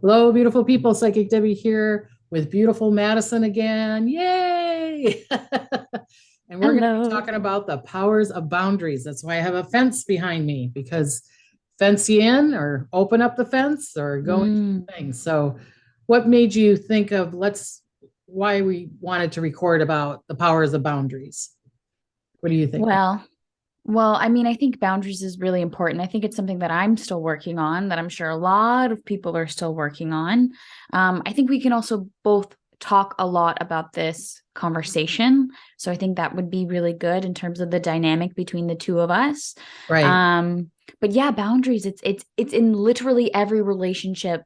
Hello, beautiful people. Psychic Debbie here with beautiful Madison again. Yay! And we're going to be Hello. talking about the powers of boundaries. That's why I have a fence behind me because fence you in or open up the fence or go into Mm, things. So, what made you think of why we wanted to record about the powers of boundaries? What do you think? well, well, I think boundaries is really important. I think it's something that I'm still working on, that I'm sure a lot of people are still working on. I think we can also both talk a lot about this conversation. So I think that would be really good in terms of the dynamic between the two of us. Right, Um, but yeah, boundaries, it's in literally every relationship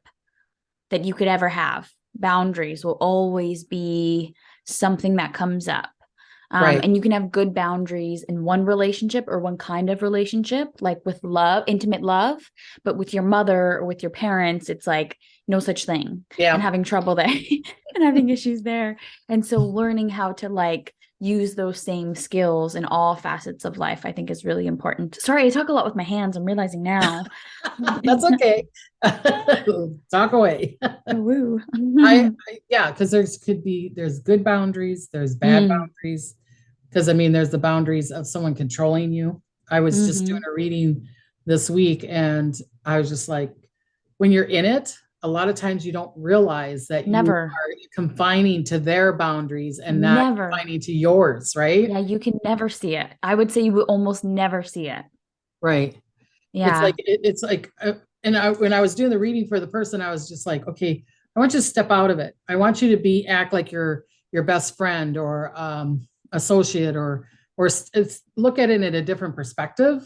that you could ever have. Boundaries will always be something that comes up. right. And you can have good boundaries in one relationship or one kind of relationship, like with love, intimate love, but with your mother or with your parents, it's like no such thing and Yeah. having trouble there and having issues there. And so learning how to like use those same skills in all facets of life, I think is really important. Sorry, I talk a lot with my hands. I'm realizing now. That's okay. Talk away. Woo. Yeah, because there's good boundaries, there's bad Mm, boundaries. Because I mean, there's the boundaries of someone controlling you. I was just doing hmm. a reading this week, and I was just like, when you're in it, a lot of times you don't realize that you Never, are confining to their boundaries and not never. confining to yours, right? Yeah, you can never see it. I would say you will almost never see it. Right. It's like Yeah. it's like when I was doing the reading for the person, I was just like, okay, I want you to step out of it. I want you to act like your best friend or associate or look at it in a different perspective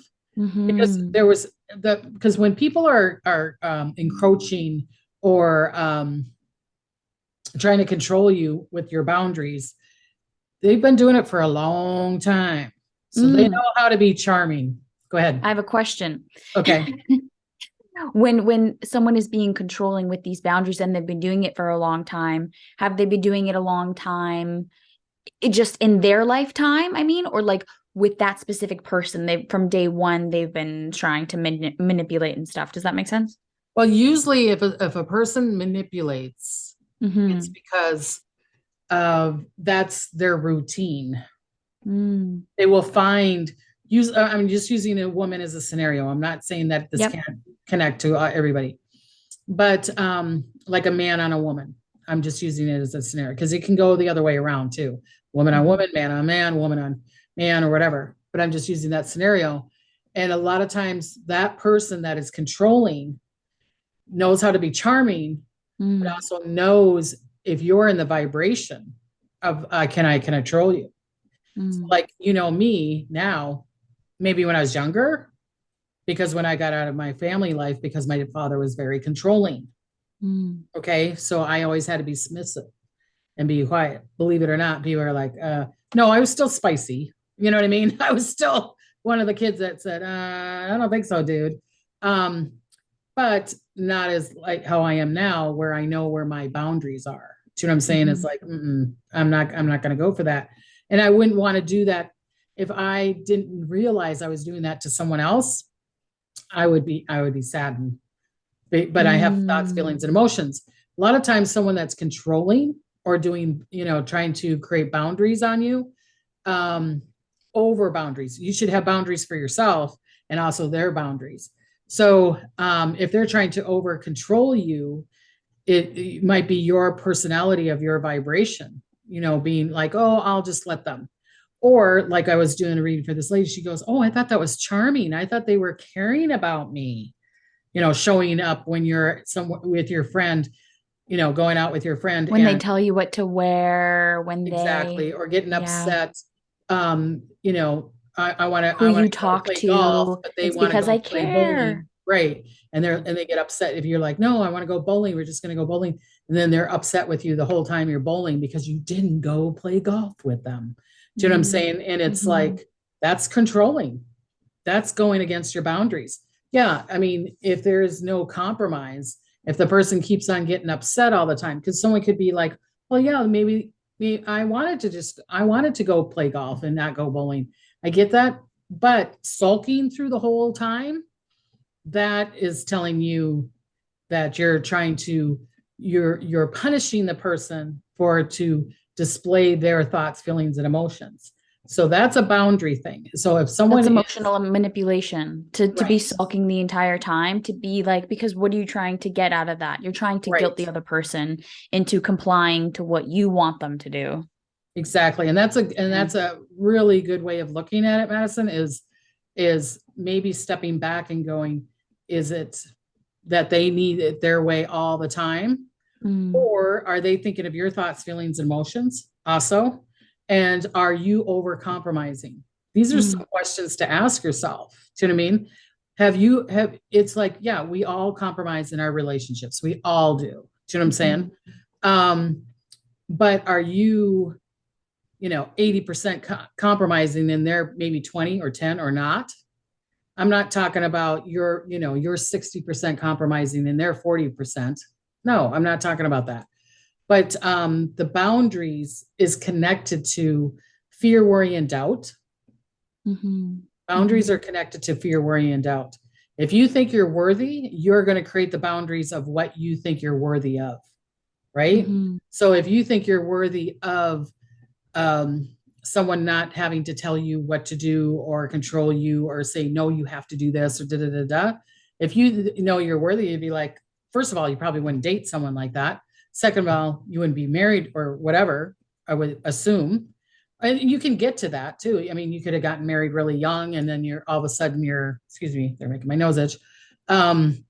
because Hmm. because when people are encroaching or trying to control you with your boundaries, they've been doing it for a long time, so they Mm. know how to be charming. Go ahead. I have a question. Okay. When someone is being controlling with these boundaries and they've been doing it for a long time, have they been doing it a long time just in their lifetime, I mean, or like with that specific person, they from day one they've been trying to manipulate and stuff. Does that make sense? Well, usually if a person manipulates, it's Mm-hmm. because that's their routine. Mm. They will find use I'm just using a woman as a scenario. I'm not saying that this Yep. can't connect to everybody, but like a man on a woman. I'm just using it as a scenario because it can go the other way around too. Woman on Mm-hmm. woman, man on man, woman on man, or whatever. But I'm just using that scenario. And a lot of times that person that is controlling knows how to be charming, but Mm. also knows if you're in the vibration of can I control you? So Mm. like me now, maybe when I was younger, because when I got out of my family life, because my father was very controlling. Mm. Okay, so I always had to be submissive and be quiet. Believe it or not, people are like, no, I was still spicy. You know what I mean? I was still one of the kids that said, I don't think so, dude. Um, but not as like how I am now, where I know where my boundaries are. Do you know what I'm saying? It's Mm-hmm. like, I'm not going to go for that. And I wouldn't want to do that if I didn't realize I was doing that to someone else. I would be saddened. But I have thoughts, feelings, Mm. and emotions. A lot of times, someone that's controlling or doing, trying to create boundaries on you, um, over boundaries. You should have boundaries for yourself and also their boundaries. So if they're trying to over control you, it might be your personality of your vibration, being like, oh, I'll just let them. Or like I was doing a reading for this lady, she goes, oh, I thought that was charming. I thought they were caring about me, showing up when you're somewhere with your friend, going out with your friend When they and tell you what to wear, when they, exactly, or getting yeah, upset. who I want you to go talk play golf, to, but they it's want to because go I play bowling. care. Right. And they get upset if you're like, no, I want to go bowling. We're just going to go bowling. And then they're upset with you the whole time you're bowling because you didn't go play golf with them. Do you know what I'm Mm. saying? And it's Mm-hmm. like, that's controlling. That's going against your boundaries. Yeah. I mean, if there is no compromise, if the person keeps on getting upset all the time, because someone could be like, well, yeah, maybe me, I wanted to go play golf and not go bowling. I get that. But sulking through the whole time, that is telling you that you're trying to, you're punishing the person for to display their thoughts, feelings, and emotions. So that's a boundary thing. So if someone That's is emotional manipulation to be right, sulking the entire time, to be like, because what are you trying to get out of that? You're trying to guilt right, the other person into complying to what you want them to do. exactly. And that's a really good way of looking at it, Madison, is maybe stepping back and going, is it that they need it their way all the time? Mm, Or are they thinking of your thoughts, feelings, and emotions also? And are you over compromising? These are mm, some questions to ask yourself. Do you know what I mean? Have it's like, yeah, we all compromise in our relationships. We all do. Do you know what I'm mhm, saying? Um, but are you, 80% compromising and they're maybe 20 or 10 or not? I'm not talking about you're 60% compromising and they're 40%. No, I'm not talking about that. But the boundaries is connected to fear, worry, and doubt. mhm, Boundaries mhm, are connected to fear, worry, and doubt. If you think you're worthy, you're going to create the boundaries of what you think you're worthy of, right? mhm, So if you think you're worthy of um, someone not having to tell you what to do or control you or say, no, you have to do this or da da da da. If you know you're worthy, you'd be like, first of all, you probably wouldn't date someone like that. Second of all, you wouldn't be married or whatever, I would assume. And you can get to that too. I mean, you could have gotten married really young and then you're all of a sudden excuse me, they're making my nose itch. Um,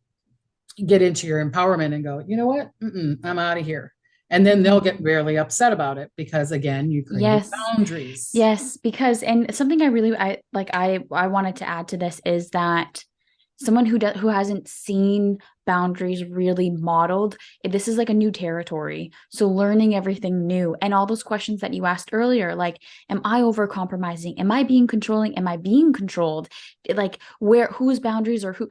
get into your empowerment and go, you know what? I'm out of here. And then they'll mhm. get really upset about it because again, you created Yes. boundaries. Yes, because and something I really I wanted to add to this is that someone who hasn't seen boundaries really modeled, this is like a new territory. So learning everything new and all those questions that you asked earlier, like, am I over compromising? Am I being controlling? Am I being controlled? Like whose boundaries or who,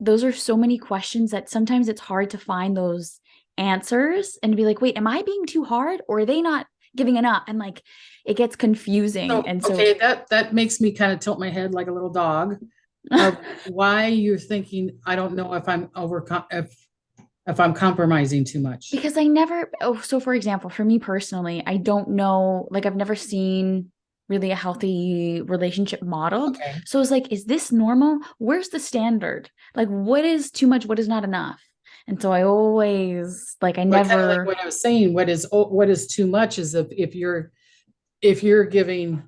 those are so many questions that sometimes it's hard to find those answers and be like, wait, am I being too hard or are they not giving enough? And like it gets confusing. So, And so okay, that makes me kind of tilt my head like a little dog of why you're thinking, I don't know if I'm if I'm compromising too much. because I never, oh, so for example, for me personally, I don't know, like I've never seen really a healthy relationship modeled. Okay. So it's like, is this normal? Where's the standard? Like, what is too much? What is not enough? And so I always, like, I But kind of like never, what I was saying, what is too much is if you're giving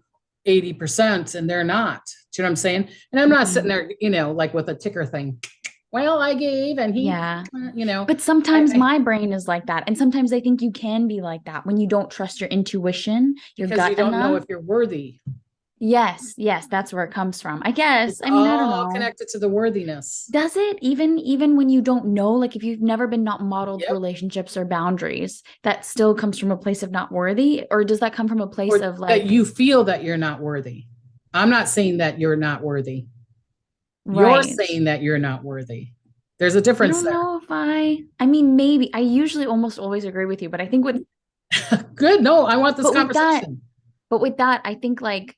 80% and they're not. Do you know what I'm saying? And I'm not sitting Mhm. there, like with a ticker thing. Well, I gave and he, Yeah. you know, But sometimes I my brain is like that. And sometimes I think you can be like that when you don't trust your intuition, your because you gut don't know enough. if you're worthy. Yes, yes, that's where it comes from. I guess. It's I mean, I don't all know. connected to the worthiness. Does it even when you don't know, like if you've never been not modeled Yep. relationships or boundaries, that still comes from a place of not worthy? Or does that come from a place Or of that like, you feel that you're not worthy. I'm not saying that you're not worthy. You're right? saying that you're not worthy. There's a I difference don't there. know if I mean, maybe I usually almost always agree with you, but I think Good. No, I want this but with that, conversation. but with that, I think like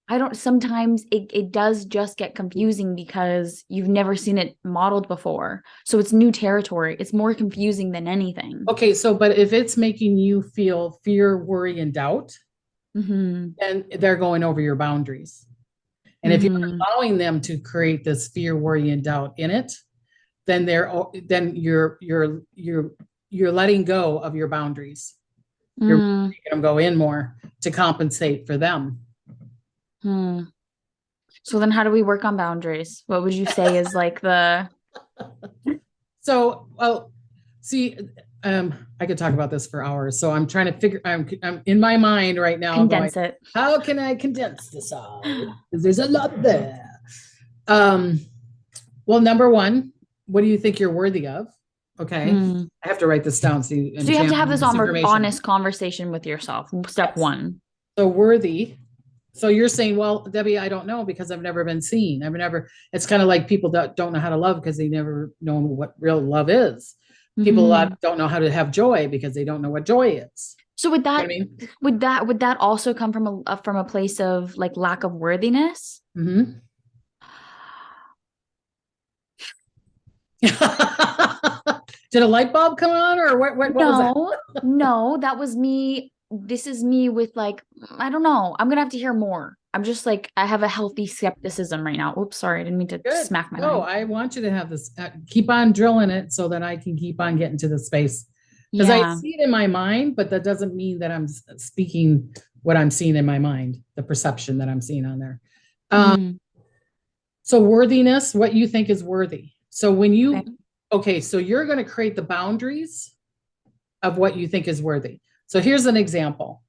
I don't sometimes it does just get confusing because you've never seen it modeled before. So it's new territory. It's more confusing than anything. Okay, so but if it's making you feel fear, worry, and doubt, Mm-hmm. then they're going over your boundaries. And if you're Mm-hmm. allowing them to create this fear, worry, and doubt in it, then you're letting go of your boundaries. You're Mm-hmm. making them go in more to compensate for them. So then how do we work on boundaries? What would you say is like the So, well, see, I could talk about this for hours. So I'm trying to I'm in my mind right now going, condense it? how can I condense this all? Because there's a lot there. Um, well, number one, what do you think you're worthy of? Okay. Hmm. I have to write this down so you So you have to have channel this this information. honest conversation with yourself. Step Yes. one. So worthy. So you're saying, well, Debbie, I don't know because I've never been seen. It's kind of like people that don't know how to love because they never know what real love is. People a Hmm. lot don't know how to have joy because they don't know what joy is. So would You know what I that mean? would that also come from a place of like lack of worthiness? Mm-hmm. Did a light bulb come on, or what was that? No, that was me. This is me with like, I don't know. I'm gonna have to hear more. I'm just like, I have a healthy skepticism right now. Oops, sorry, I didn't mean to Good. smack my No, mic. I want you to have this, keep on drilling it so that I can keep on getting to the space. Because I Yeah. see it in my mind, but that doesn't mean that I'm speaking what I'm seeing in my mind, the perception that I'm seeing on there. Mhm. So worthiness, what you think is worthy. So when you, Okay. okay, so you're going to create the boundaries of what you think is worthy. So here's an example.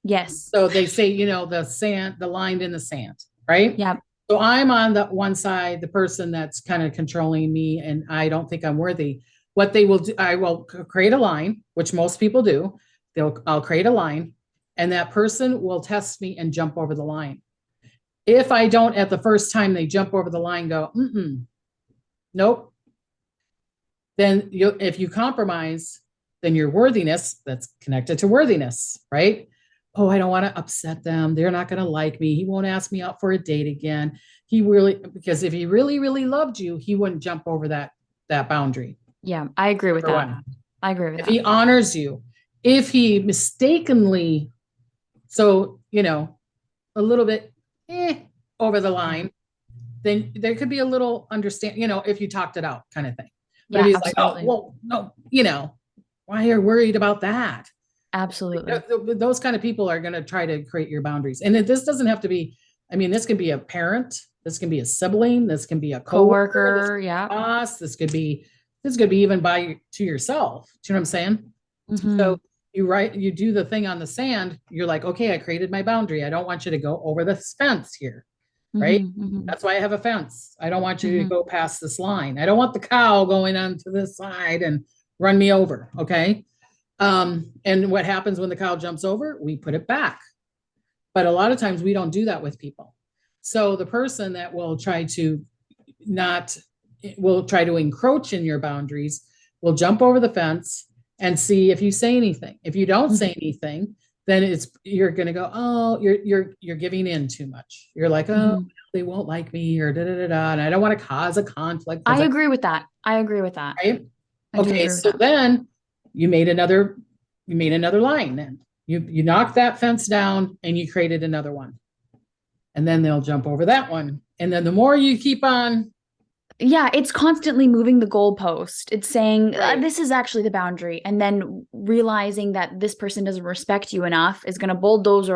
Yes. So they say, the sand, the line in the sand, right? Yeah. So I'm on the one side, the person that's kind of controlling me, and I don't think I'm worthy. What they will do, I will create a line, which most people do. I'll create a line, and that person will test me and jump over the line. If I don't, at the first time they jump over the line, go, nope. Then if you compromise, then your worthiness, that's connected to worthiness, right? Oh, I don't want to upset them. They're not going to like me. He won't ask me out for a date again. Because if he really, really loved you, he wouldn't jump over that boundary. Yeah. I agree with Number that. one. I agree with If that. he honors you, if he mistakenly, so, a little bit over the line, then there could be a little understand, if you talked it out kind of thing. But if Yeah, he's like, oh, absolutely. well, no, why are you worried about that? Absolutely. Those kind of people are going to try to create your boundaries. And this doesn't have to be, this can be a parent, this can be a sibling, this can be a coworker, this Coworker. can be Yeah. a boss, this could be even to yourself. Do you know what I'm saying? Mhm. So you do the thing on the sand, you're like, okay, I created my boundary. I don't want you to go over the fence here, right? Mhm. Mhm. That's why I have a fence. I don't want you to Mhm. go past this line. I don't want the cow going onto this side and run me over. Okay. And what happens when the cow jumps over? We put it back. But a lot of times we don't do that with people. So the person that will try to not, will try to encroach in your boundaries will jump over the fence and see if you say anything. If you don't say anything, then you're going to go, oh, you're giving in too much. You're like, oh, Mhm. they won't like me, or da da da da, and I don't want to cause a conflict. I agree with that. I agree with that. Right? I do Okay, agree with so that. then you made another line. Then you knocked that fence down and you created another one, and then they'll jump over that one. And then the more you keep on, Yeah, it's constantly moving the goalpost. It's saying right? this is actually the boundary, and then realizing that this person doesn't respect you enough is going to bulldoze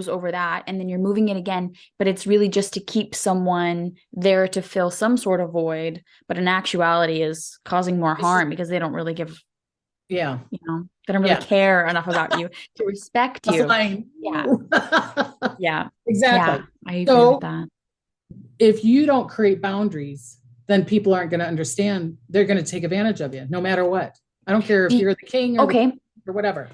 over that, and then you're moving it again. But it's really just to keep someone there to fill some sort of void, but in actuality is causing more harm because they don't really give, Yeah, they don't really yeah. care enough about you to respect That's you. line. Yeah, yeah, Exactly. yeah. I agree with So that. if you don't create boundaries, then people aren't going to understand. They're going to take advantage of you no matter what. I don't care if Do, you're the king or the okay. queen or whatever.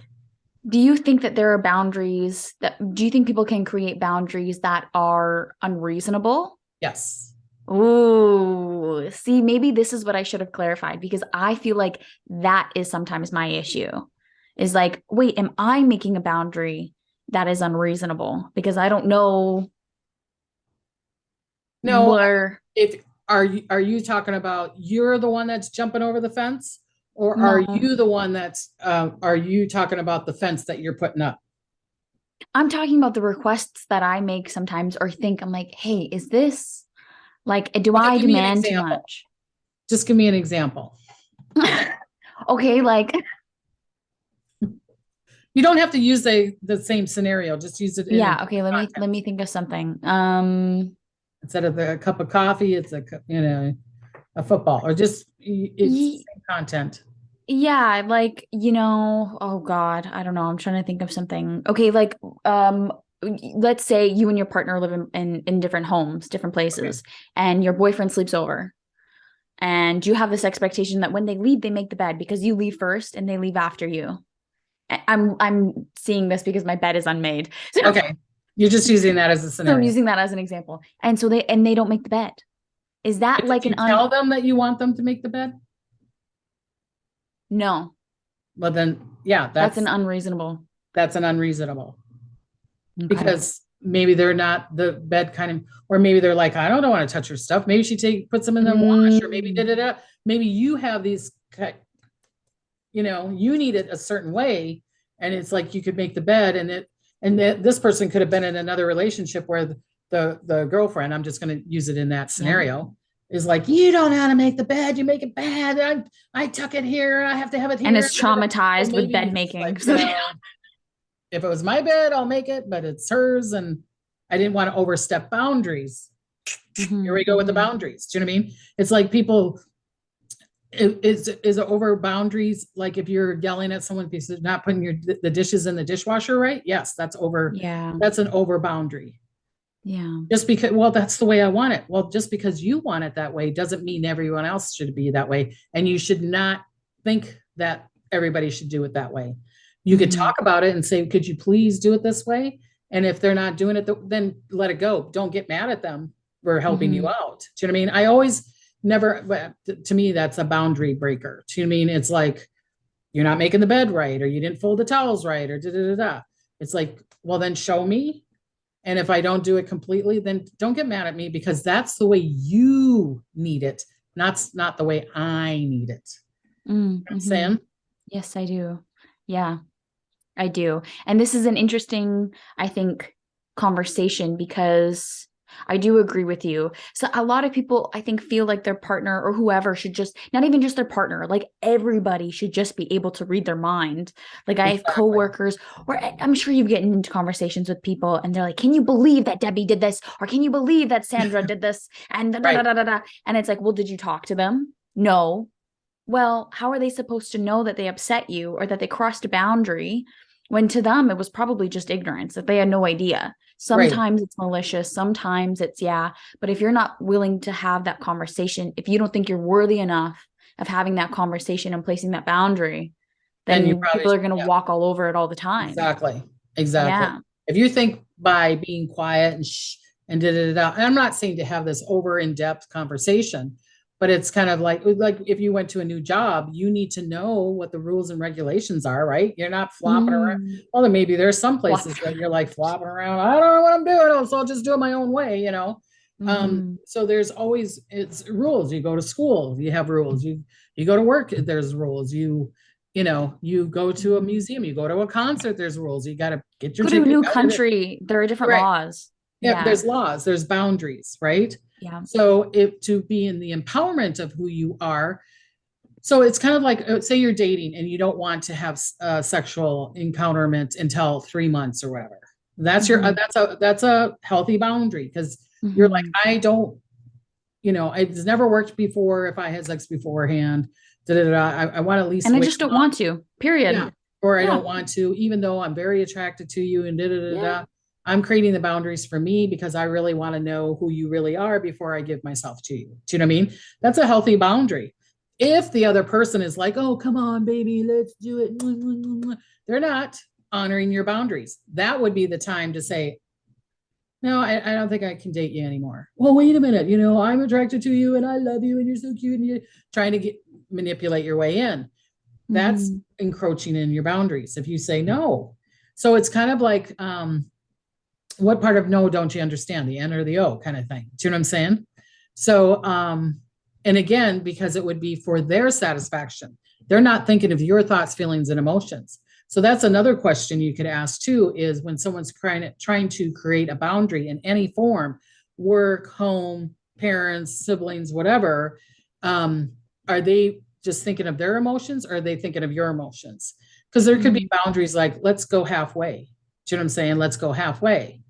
Do you think that there are boundaries do you think people can create boundaries that are unreasonable? Yes. Oh, see, maybe this is what I should have clarified because I feel like that is sometimes my issue. Is like, wait, am I making a boundary that is unreasonable? Because I don't know No, where. if are you talking about you're the one that's jumping over the fence, or are No, you the one that's are you talking about the fence that you're putting up? I'm talking about the requests that I make sometimes or think I'm like, hey, is this like, do Okay, I give me an demand too example. much? Just give me an example. Okay, like You don't have to use the same scenario. Just use it in a yeah, okay, different let me context. think of something. Instead of a cup of coffee, it's a football, or just it's the Y same content. yeah, like, oh God, I don't know. I'm trying to think of something. Okay, like let's say you and your partner live in different homes, different Okay. places, and your boyfriend sleeps over. And you have this expectation that when they leave, they make the bed because you leave first and they leave after you. I'm seeing this because my bed is unmade. Okay. You're just using that as a So I'm scenario. using that as an example. And so they don't make the bed. Is that But did like you tell them that you want them to make the bed? no, Well, then, yeah, that's an unreasonable. that's an unreasonable, Okay. because maybe they're not the bed kind of, or maybe they're like, I don't want to touch her stuff. Maybe she puts them in the wash, or maybe maybe you have these, you need it a certain way. And it's like, you could make the bed and that this person could have been in another relationship where the girlfriend, I'm just going to use it in that scenario, is like, you don't know how to make the bed, you make it bad. I tuck it here, I have to have it here. And is traumatized with bed making. Like, if it was my bed, I'll make it, but it's hers. And I didn't want to overstep boundaries. Here we go with the boundaries. Do you know what I mean? It's like people, is it over boundaries? Like if you're yelling at someone because they're not putting the dishes in the dishwasher, right? Yes, that's over. Yeah. That's an over boundary. Yeah. Just because, well, that's the way I want it. Well, just because you want it that way doesn't mean everyone else should be that way. And you should not think that everybody should do it that way. You could talk about it and say, could you please do it this way? And if they're not doing it, then let it go. Don't get mad at them for helping you out. Do you know what I mean? I always never, to me, that's a boundary breaker. Do you know what I mean? It's like, you're not making the bed right, or you didn't fold the towels right, or da-da-da-da. It's like, well, then show me. And if I don't do it completely, then don't get mad at me, because that's the way you need it. Not the way I need it. You know what I'm saying? Yes, I do. Yeah, I do. And this is an interesting, I think, conversation, because I do agree with you. So a lot of people, I think, feel like their partner or whoever should just, not even just their partner, like everybody should just be able to read their mind. Like I have coworkers, or I'm sure you've gotten into conversations with people and they're like, can you believe that Debbie did this? Or can you believe that Sandra did this? And And it's like, well, did you talk to them? No. Well, how are they supposed to know that they upset you or that they crossed a boundary when to them it was probably just ignorance, that they had no idea? Sometimes it's malicious, sometimes it's, but if you're not willing to have that conversation, if you don't think you're worthy enough of having that conversation and placing that boundary, then people are going to walk all over it all the time. Exactly. Yeah. If you think by being quiet and da-da-da-da, and I'm not saying to have this over in-depth conversation, but it's kind of like if you went to a new job, you need to know what the rules and regulations are, right? You're not flopping around. Well, then maybe there's some places that you're like flopping around. I don't know what I'm doing, so I'll just do it my own way, So there's always, it's rules. You go to school, you have rules. You go to work, there's rules. You go to a museum, you go to a concert, there's rules. You got to get your ticket. Go to a new country, there are different laws. Yeah, there's laws, there's boundaries, right? Yeah. So to be in the empowerment of who you are. So it's kind of like, say you're dating and you don't want to have sexual encounterment until 3 months or whatever. That's that's a healthy boundary, because you're like, I don't, it's never worked before. If I had sex beforehand, I want to at least, and I just don't want to, period. Yeah. Or I don't want to, even though I'm very attracted to you and I'm creating the boundaries for me because I really want to know who you really are before I give myself to you. Do you know what I mean? That's a healthy boundary. If the other person is like, oh, come on, baby, let's do it. They're not honoring your boundaries. That would be the time to say, no, I don't think I can date you anymore. Well, wait a minute. I'm attracted to you and I love you and you're so cute, and you're trying to manipulate your way in. That's encroaching in your boundaries. If you say no. So it's kind of like, what part of no don't you understand? The N or the O kind of thing. Do you know what I'm saying? So, and again, because it would be for their satisfaction. They're not thinking of your thoughts, feelings, and emotions. So that's another question you could ask too, is when someone's trying to create a boundary in any form, work, home, parents, siblings, whatever, are they just thinking of their emotions, or are they thinking of your emotions? Because there could be boundaries like, let's go halfway. Do you know what I'm saying? Let's go halfway.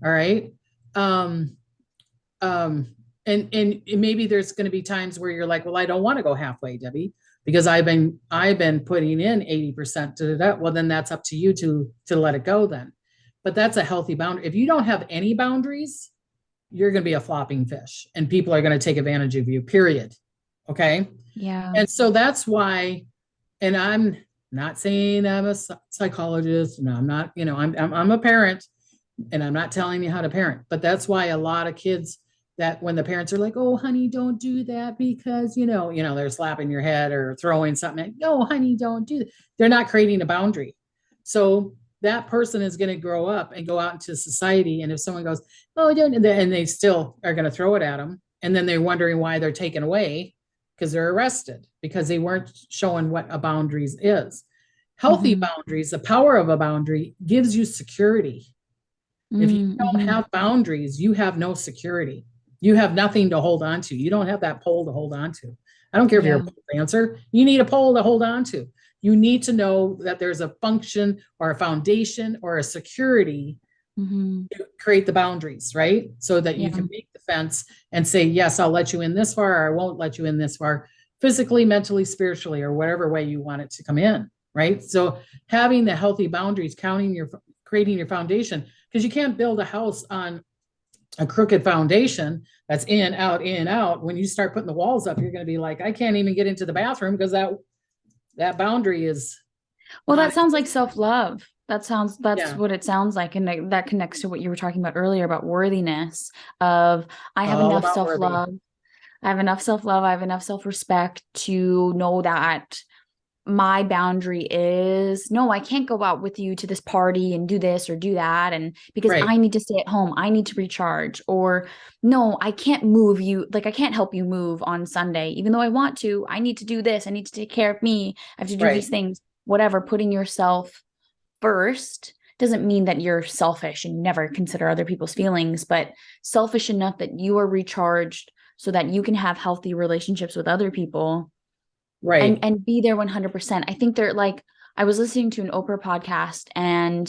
All right. And maybe there's going to be times where you're like, well, I don't want to go halfway, Debbie, because I've been putting in 80% to that. Well, then that's up to you to let it go then. But that's a healthy boundary. If you don't have any boundaries, you're going to be a flopping fish and people are going to take advantage of you, period. Okay. Yeah. And so that's why, and I'm not saying I'm a psychologist. No, I'm not, I'm a parent, and I'm not telling you how to parent, but that's why a lot of kids, that when the parents are like, oh, honey, don't do that because, they're slapping your head or throwing something at, no, honey, don't do that. They're not creating a boundary. So that person is going to grow up and go out into society. And if someone goes, oh, don't, and they still are going to throw it at them. And then they're wondering why they're taken away because they're arrested because they weren't showing what a boundaries is. Healthy boundaries, the power of a boundary gives you security. If you don't have boundaries, you have no security. You have nothing to hold on to. You don't have that pole to hold on to. I don't care if you're a pole dancer. You need a pole to hold on to. You need to know that there's a function or a foundation or a security to create the boundaries, right? So that you can make the fence and say, yes, I'll let you in this far, or I won't let you in this far, physically, mentally, spiritually, or whatever way you want it to come in, right? So having the healthy boundaries, creating your foundation, because you can't build a house on a crooked foundation that's in, out. When you start putting the walls up, you're going to be like, I can't even get into the bathroom because that boundary is. Well, that sounds like self-love. That's what it sounds like. And that connects to what you were talking about earlier about worthiness of I have enough self-love. I have enough self-love. I have enough self-respect to know that my boundary is no, I can't go out with you to this party and do this or do that. And because I need to stay at home, I need to recharge, or no, I can't move you. Like I can't help you move on Sunday, even though I want to. I need to do this. I need to take care of me. I have to do these things, whatever. Putting yourself first doesn't mean that you're selfish and never consider other people's feelings, but selfish enough that you are recharged so that you can have healthy relationships with other people. Right. And be there 100%. I think they're like, I was listening to an Oprah podcast and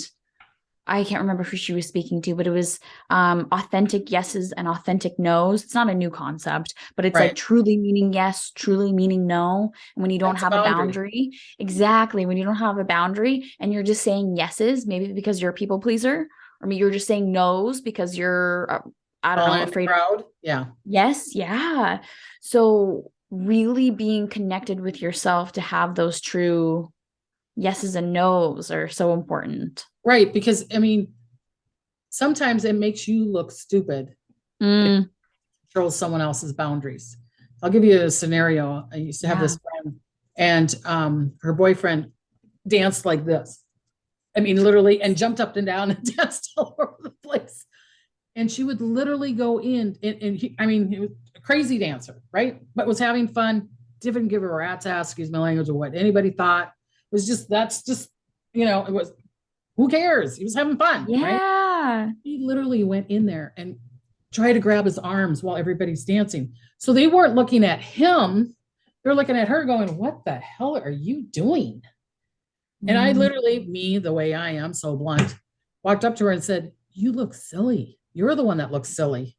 I can't remember who she was speaking to, but it was authentic yeses and authentic nos. It's not a new concept, but it's like truly meaning yes, truly meaning no. And when you don't have a boundary, exactly. When you don't have a boundary and you're just saying yeses, maybe because you're a people pleaser, or maybe you're just saying nos because you're, I don't know, afraid. Proud. Yeah. Yes. Yeah. So really being connected with yourself to have those true yeses and nos are so important. Right. Because I mean, sometimes it makes you look stupid. Control someone else's boundaries. I'll give you a scenario. I used to have this friend and her boyfriend danced like this. I mean, literally, and jumped up and down and danced all over the place. And she would literally go in and he was a crazy dancer, right? But was having fun, didn't give a rat's ass, excuse my language, or what anybody thought. It was just, it was, who cares? He was having fun. Yeah. Right? He literally went in there and tried to grab his arms while everybody's dancing. So they weren't looking at him. They're looking at her going, what the hell are you doing? And I literally, me, the way I am, so blunt, walked up to her and said, you look silly. You're the one that looks silly,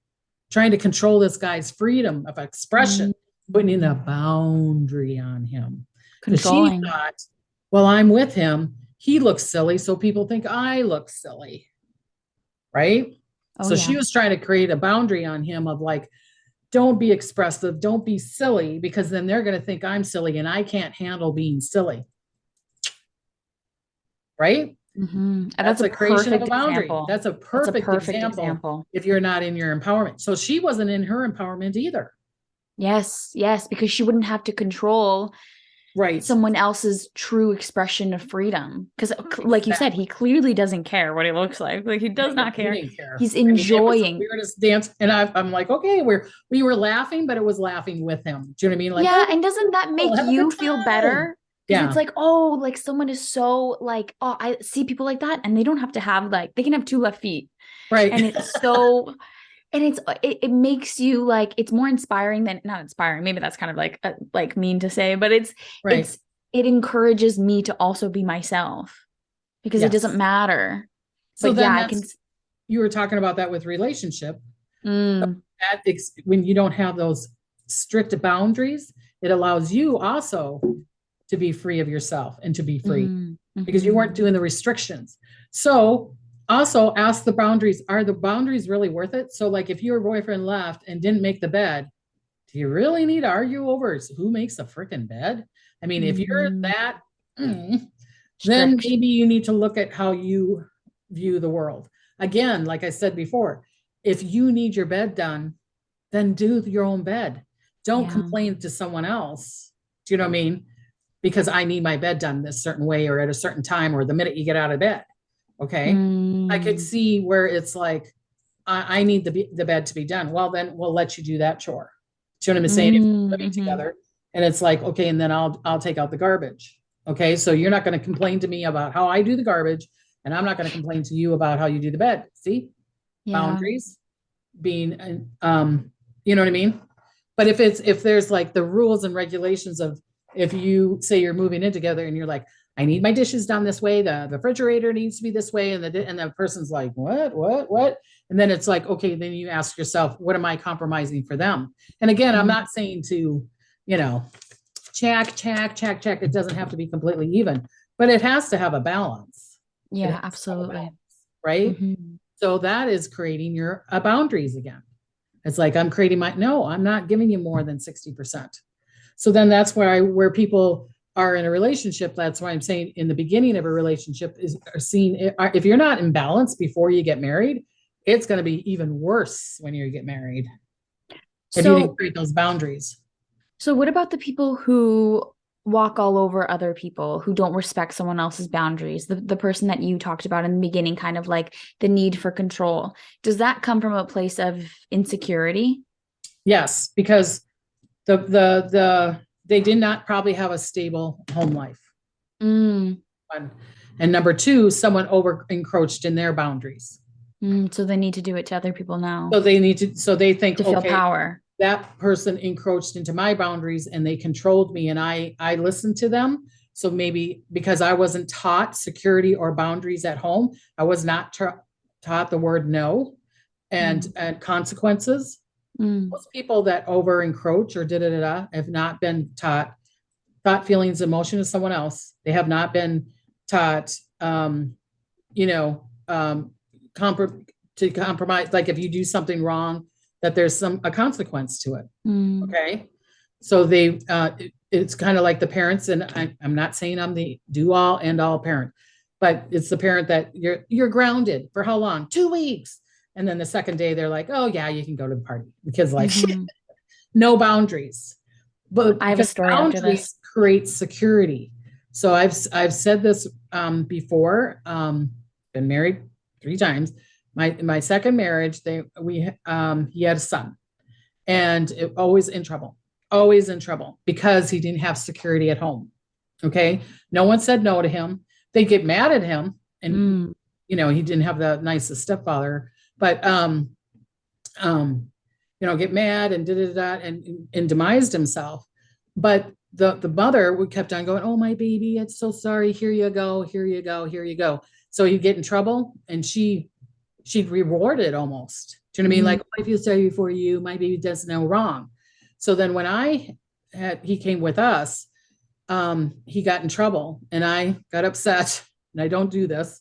trying to control this guy's freedom of expression, putting in a boundary on him. Controlling. She thought, well, I'm with him. He looks silly, so people think I look silly, right? She was trying to create a boundary on him of like, don't be expressive, don't be silly, because then they're going to think I'm silly and I can't handle being silly, right? That's a creation of a boundary. Example. That's a perfect example if you're not in your empowerment. So she wasn't in her empowerment either. Yes, because she wouldn't have to control someone else's true expression of freedom. Because like you said, he clearly doesn't care what it looks like. Like he does not care. He's enjoying. We were just dance, and I'm like, okay, we were laughing, but it was laughing with him. Do you know what I mean? Like, yeah, and doesn't that make you feel better? Yeah. It's like, oh, like someone is so like, oh, I see people like that and they don't have to have like, they can have 2 left feet. Right. And it's so, and it makes you like, it's more inspiring than, not inspiring. Maybe that's kind of like mean to say, but it encourages me to also be myself because it doesn't matter. So but I can. You were talking about that with relationship. When you don't have those strict boundaries, it allows you also to be free of yourself and to be free because you weren't doing the restrictions. So also ask the boundaries, are the boundaries really worth it? So like if your boyfriend left and didn't make the bed, do you really need to argue over who makes the freaking bed? I mean, if you're that, then maybe you need to look at how you view the world. Again, like I said before, if you need your bed done, then do your own bed. Don't complain to someone else. Do you know what I mean? Because I need my bed done this certain way or at a certain time or the minute you get out of bed. Okay. I could Mm. see where it's like, I need the bed to be done. Well, then we'll let you do that chore. Do you know what I'm saying? If we're living Mm-hmm. together and it's like, okay, and then I'll take out the garbage. Okay. So you're not going to complain to me about how I do the garbage, and I'm not going to complain to you about how you do the bed. See? Yeah. Boundaries being, you know what I mean? But if there's like the rules and regulations of, if you say you're moving in together and you're like, I need my dishes done this way, the refrigerator needs to be this way, and the person's like, what? And then it's like, okay, then you ask yourself, what am I compromising for them? And again, I'm Mm. not saying to, you know, check. It doesn't have to be completely even, but it has to have a balance. It Yeah, has to have a absolutely. balance, right? Mm-hmm. So that is creating your boundaries again. It's like, I'm creating no, I'm not giving you more than 60%. So then that's where people are in a relationship. That's why I'm saying in the beginning of a relationship is seen, if you're not in balance before you get married, it's going to be even worse when you get married if you didn't So, create those boundaries. so what about the people who walk all over other people, who don't respect someone else's boundaries? The person that you talked about in the beginning, kind of like the need for control. Does that come from a place of insecurity? Yes, because the they did not probably have a stable home life. Mm, One. And number two, someone over encroached in their boundaries. so they need to do it to other people now So they think, to feel okay, power. that person encroached into my boundaries and they controlled me, and I listened to them. So maybe because I wasn't taught security or boundaries at home, I was not taught the word no Mm, and consequences. mm, Most people that over encroach or have not been taught thought, feelings, emotion of someone else. They have not been taught, you know, to compromise. Like if you do something wrong, that there's a consequence to it. mm, Okay. So it's kind of like the parents, and I'm not saying I'm the do all end all parent, but it's the parent that you're grounded for how long? 2 weeks. And then the second day they're like, oh yeah, you can go to the party. The kid's like, mm-hmm. no boundaries. But I have a because story after this. boundaries create security. So I've said this before. Been married 3 times. My second marriage, he had a son, and always in trouble because he didn't have security at home. Okay, no one said no to him. They get mad at him, and Mm, he didn't have the nicest stepfather, but um, get mad and and demised himself. But the mother would kept on going, oh my baby, it's so sorry. Here you go, here you go, here you go. So he'd get in trouble, and she'd reward it almost. Do you know what I mean? mm, Like, oh, I feel sorry for you. My baby does no wrong. So then when he came with us, he got in trouble, and I got upset, and I don't do this,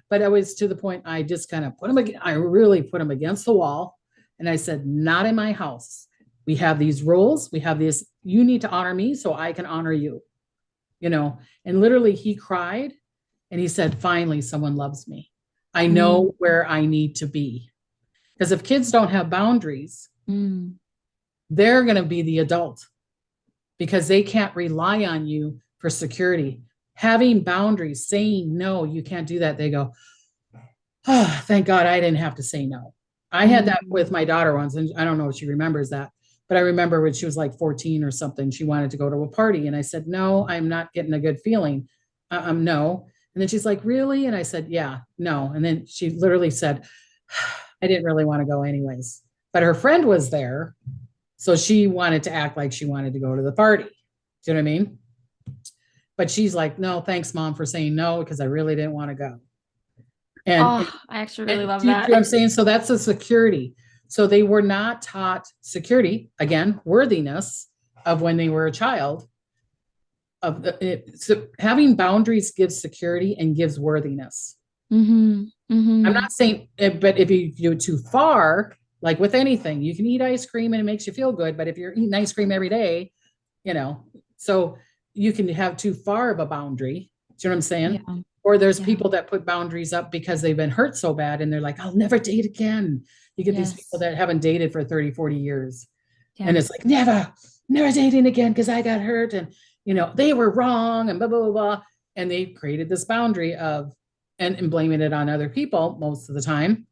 but I was to the point I just kind of I really put him against the wall. And I said, not in my house. We have these rules. We have this. You need to honor me so I can honor you. And literally he cried and he said, finally, someone loves me. I mm, know where I need to be. Because if kids don't have boundaries, mm, they're going to be the adult because they can't rely on you for security. Having boundaries, saying no, you can't do that. They go, oh, thank God I didn't have to say no. I had that mm, with my daughter once, and I don't know if she remembers that, but I remember when she was like 14 or something, she wanted to go to a party, and I said, no, I'm not getting a good feeling. No. And then she's like, really? And I said, yeah, no. And then she literally said, I didn't really want to go anyways, but her friend was there. So she wanted to act like she wanted to go to the party. Do you know what I mean? But she's like, no, thanks, mom, for saying no, because I really didn't want to go. And, oh, I actually really and love do you see what that. I'm saying? So that's a security. So they were not taught security, again, worthiness of when they were a child. So having boundaries gives security and gives worthiness. Mm-hmm, I'm mm-hmm. not saying, but if you go too far, like with anything, you can eat ice cream and it makes you feel good. But if you're eating ice cream every day, you know, so you can have too far of a boundary. Do you know what I'm saying? Yeah, Or there's yeah, people that put boundaries up because they've been hurt so bad and they're like, I'll never date again. You get these people yes, that haven't dated for 30, 40 years. And yeah. it's like, never dating again because I got hurt and, they were wrong and blah, blah, blah, blah. And they created this boundary of and blaming it on other people most of the time,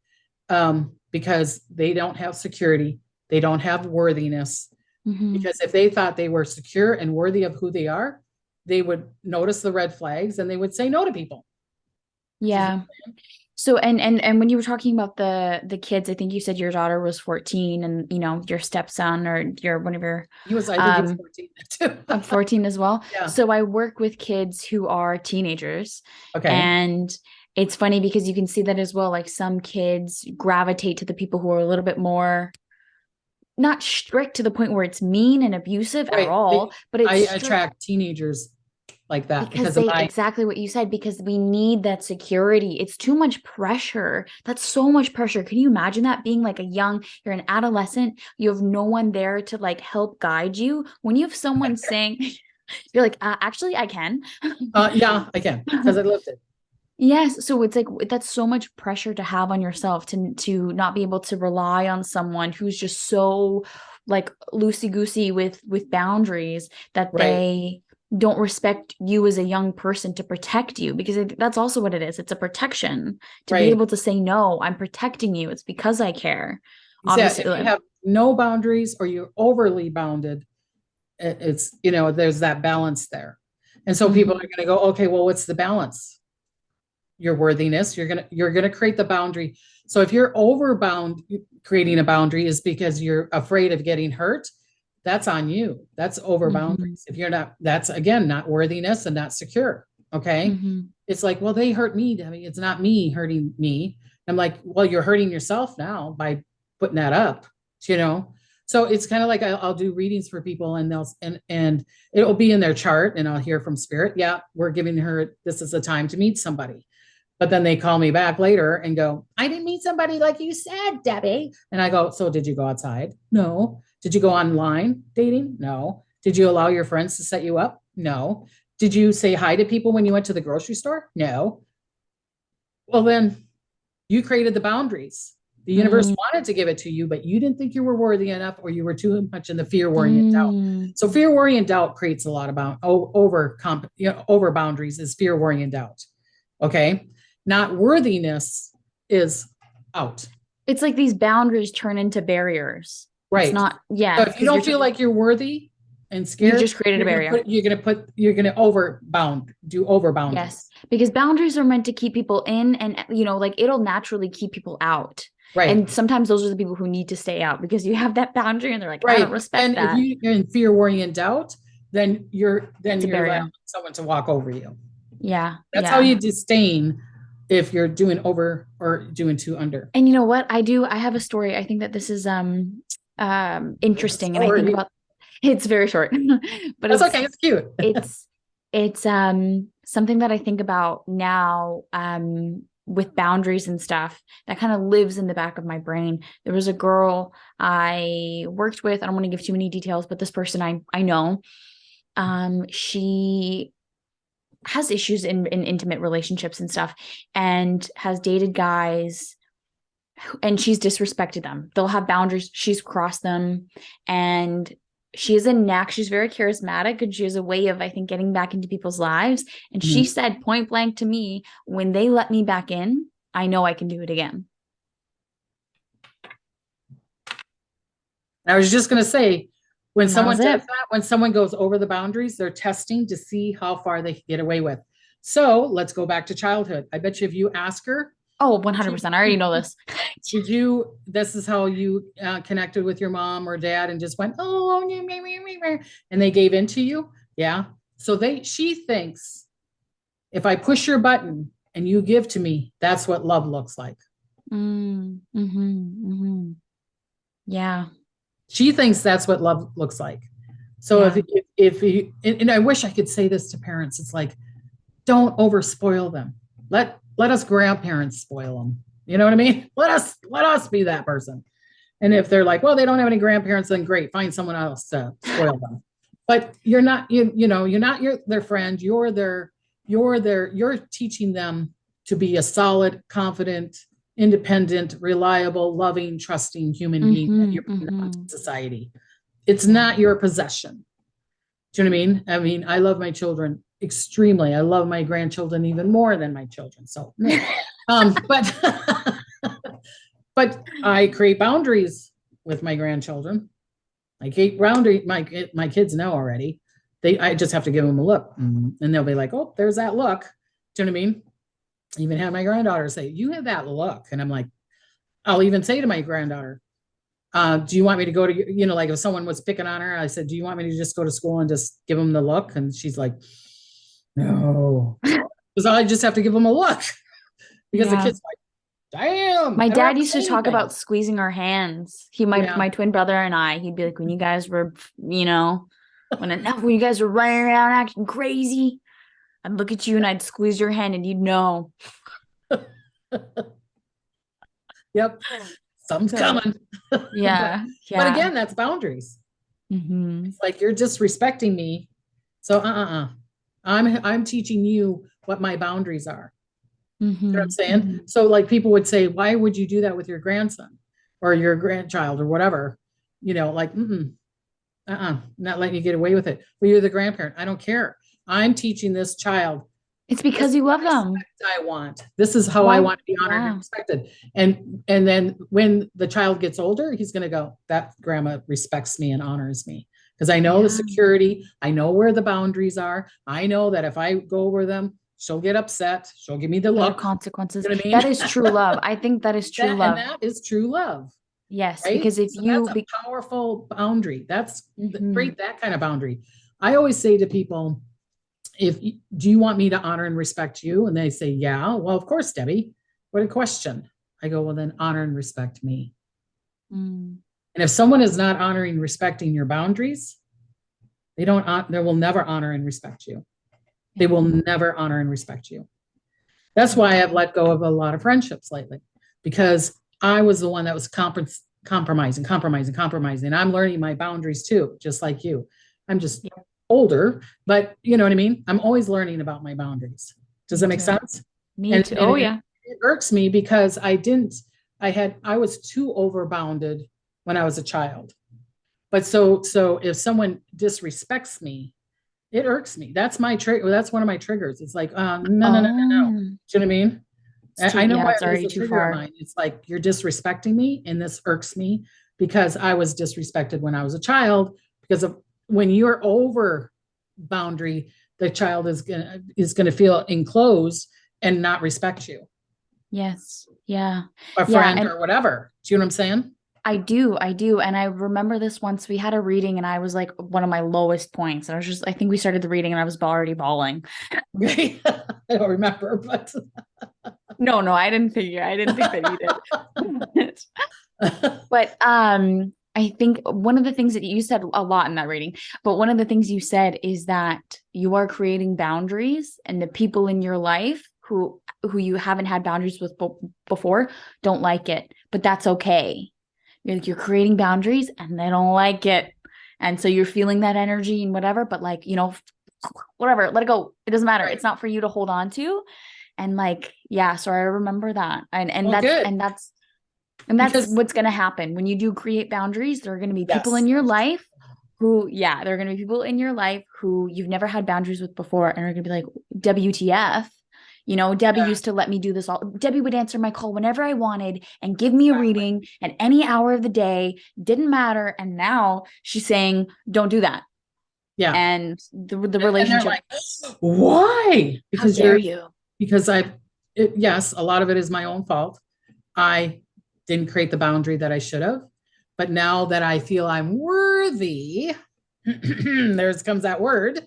because they don't have security. They don't have worthiness. Because if they thought they were secure and worthy of who they are, they would notice the red flags and they would say no to people. Yeah. So, and when you were talking about the kids, I think you said your daughter was 14 and, you know, your stepson or one of your, I think he was 14 too. 14 as well. Yeah. So I work with kids who are teenagers. Okay. And it's funny because you can see that as well. Like some kids gravitate to the people who are a little bit more not strict to the point where it's mean and abusive at all, but I it's attract teenagers like that because exactly what you said, because we need that security. It's too much pressure. That's so much pressure. Can you imagine that being like you're an adolescent, you have no one there to like help guide you when you have someone saying, you're like, actually I can. Yeah, I can, because I lived it. Yes. So it's like, that's so much pressure to have on yourself to not be able to rely on someone who's just so like loosey-goosey with boundaries that they don't respect you as a young person to protect you, because that's also what it is. It's a protection to be able to say, no, I'm protecting you. It's because I care. Obviously, if you have no boundaries or you're overly bounded, it's, you know, there's that balance there. And so people are going to go, okay, well, what's the balance? Your worthiness. You're going to create the boundary. So if you're creating a boundary is because you're afraid of getting hurt, that's on you. That's over boundaries. If you're not, that's again, not worthiness and not secure. Okay. It's like, well, they hurt me, Debbie. It's not me hurting me. I'm like, well, you're hurting yourself now by putting that up, you know? So it's kind of like I'll do readings for people and and it'll be in their chart and I'll hear from spirit. Yeah, we're giving her, this is the time to meet somebody. But then they call me back later and go, I didn't meet somebody like you said, Debbie. And I go, so did you go outside? No. Did you go online dating? No. Did you allow your friends to set you up? No. Did you say hi to people when you went to the grocery store? No. Well, then you created the boundaries. The universe wanted to give it to you, but you didn't think you were worthy enough, or you were too much in the fear, worry, and doubt. So fear, worry, and doubt creates a lot of over boundaries is fear, worry, and doubt. Okay. Not worthiness is out. It's like these boundaries turn into barriers. Right. It's not, yeah. So if you don't feel like you're worthy and scared, you just created a barrier. You're going to do over boundaries. Yes. Because boundaries are meant to keep people in, and, you know, like it'll naturally keep people out. Right. And sometimes those are the people who need to stay out because you have that boundary and they're like, I don't respect that. And if you're in fear, worry, and doubt, then you're allowing someone to walk over you. Yeah. That's how you disdain if you're doing over or doing too under. And you know what? I have a story. I think that this is interesting. And I think about, it's very short, but it's okay. It's cute. it's something that I think about now with boundaries and stuff that kind of lives in the back of my brain. There was a girl I worked with. I don't want to give too many details, but this person I know, she has issues in intimate relationships and stuff, and has dated guys, and she's disrespected them. They'll have boundaries. She's crossed them, and she has a knack. She's very charismatic, and she has a way of, I think, getting back into people's lives. And she said point blank to me, when they let me back in, I know I can do it again. I was just going to say, when someone does that, when someone goes over the boundaries, they're testing to see how far they can get away with. So let's go back to childhood. I bet you if you ask her. Oh, 100%. I already know this. This is how you connected with your mom or dad and just went, oh, and they gave in to you. Yeah. So she thinks if I push your button and you give to me, that's what love looks like. Yeah. She thinks that's what love looks like. So if you, and I wish I could say this to parents, it's like, don't over spoil them. Let us grandparents spoil them. You know what I mean? Let us be that person. And if they're like, well, they don't have any grandparents, then great, find someone else to spoil them. But you're not, you're not their friend. You're teaching them to be a solid, confident, independent, reliable, loving, trusting human being that you're putting out in society. It's not your possession. Do you know what I mean? I mean, I love my children extremely. I love my grandchildren even more than my children. So, but but I create boundaries with my grandchildren. I keep boundary. My kids know already. I just have to give them a look, and they'll be like, "Oh, there's that look." Do you know what I mean? I even have my granddaughter say, "You have that look," and I'm like, I'll even say to my granddaughter, "Do you want me to go to like if someone was picking on her, I said, do you want me to just go to school and just give them the look?" And she's like, "No," because I just have to give them a look because the kid's like, "Damn!" My I don't have dad to used to say talk anything. about squeezing our hands. Yeah. My twin brother and I, he'd be like, when you guys were, when you guys were running around acting crazy, I'd look at you and I'd squeeze your hand and you'd know. Yep. Something's coming. Yeah. But again, that's boundaries. Mm-hmm. It's like you're disrespecting me. So I'm teaching you what my boundaries are. Mm-hmm. You know what I'm saying? Mm-hmm. So like people would say, why would you do that with your grandson or your grandchild or whatever? Like, not letting you get away with it. Well, you're the grandparent. I don't care. I'm teaching this child. It's because you love them. I want. This is how I want to be honored and respected. And then when the child gets older, he's going to go, that grandma respects me and honors me. Because I know the security. I know where the boundaries are. I know that if I go over them, she'll get upset. She'll give me the look. Consequences. You know what I mean? That is true love. I think that is true love. And that is true love. Yes, right? Because if that's a powerful boundary. That's great. That kind of boundary. I always say to people, do you want me to honor and respect you? And they say, yeah. Well, of course, Debbie. What a question. I go, well, then honor and respect me. And if someone is not honoring, respecting your boundaries, they will never honor and respect you. They will never honor and respect you. That's why I've let go of a lot of friendships lately, because I was the one that was compromising. I'm learning my boundaries too, just like you. I'm just older, but you know what I mean? I'm always learning about my boundaries. Does that make sense? Me too. Oh, yeah. It irks me because I was too overbounded when I was a child. But so if someone disrespects me, it irks me. That's my trigger. That's one of my triggers. It's like, no. Do you know what I mean? I know why it's already too far. It's like you're disrespecting me, and this irks me because I was disrespected when I was a child. Because of when you're over boundary, the child is gonna feel enclosed and not respect you. Yes. Yeah. A friend or whatever. Do you know what I'm saying? I do. And I remember this once we had a reading and I was like one of my lowest points. And I think we started the reading and I was already bawling. I don't remember, but no, I didn't think that you did. But I think one of the things that you said a lot in that reading, but one of the things you said is that you are creating boundaries, and the people in your life who you haven't had boundaries with before don't like it, but that's okay. You're creating boundaries and they don't like it. And so you're feeling that energy and whatever, but like, whatever, let it go. It doesn't matter. Right. It's not for you to hold on to. And like, yeah, so I remember that. And that's what's going to happen when you do create boundaries. There are going to be people in your life who you've never had boundaries with before and are going to be like, WTF. Debbie used to let me do this all. Debbie would answer my call whenever I wanted and give me a reading at any hour of the day. Didn't matter. And now she's saying, don't do that. Yeah. And the relationship. Like, why? Because how dare you? Because yes, a lot of it is my own fault. I didn't create the boundary that I should have. But now that I feel I'm worthy, there comes that word.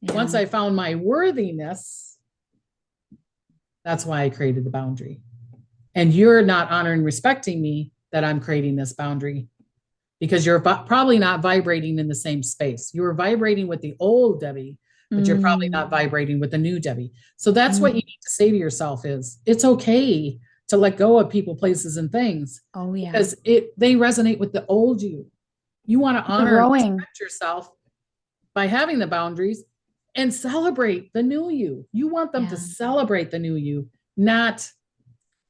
Yeah. Once I found my worthiness, that's why I created the boundary. And you're not honoring, respecting me that I'm creating this boundary because you're probably not vibrating in the same space. You were vibrating with the old Debbie, but you're probably not vibrating with the new Debbie. So that's what you need to say to yourself is it's okay to let go of people, places, and things. Oh, yeah. Because they resonate with the old you. You want to honor and respect yourself by having the boundaries and celebrate the new you. You want them to celebrate the new you, not